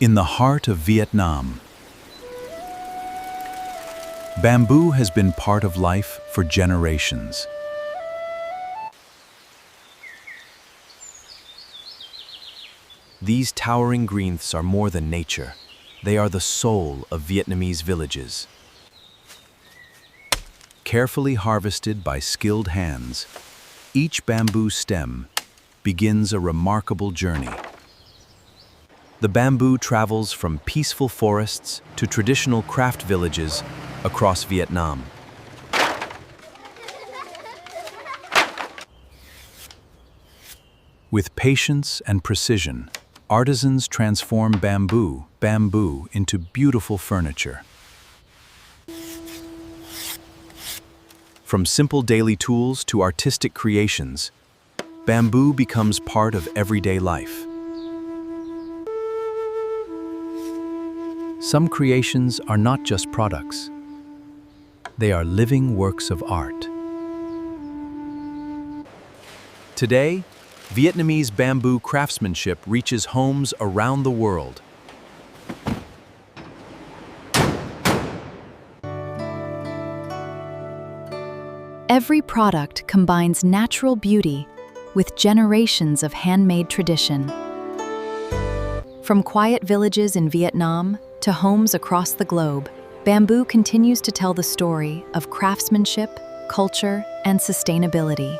In the heart of Vietnam, bamboo has been part of life for generations. These towering greenths are more than nature. They are the soul of Vietnamese villages. Carefully harvested by skilled hands, each bamboo stem begins a remarkable journey. The bamboo travels from peaceful forests to traditional craft villages across Vietnam. With patience and precision, artisans transform bamboo into beautiful furniture. From simple daily tools to artistic creations, bamboo becomes part of everyday life. Some creations are not just products. They are living works of art. Today, Vietnamese bamboo craftsmanship reaches homes around the world. Every product combines natural beauty with generations of handmade tradition. From quiet villages in Vietnam to homes across the globe, bamboo continues to tell the story of craftsmanship, culture, and sustainability.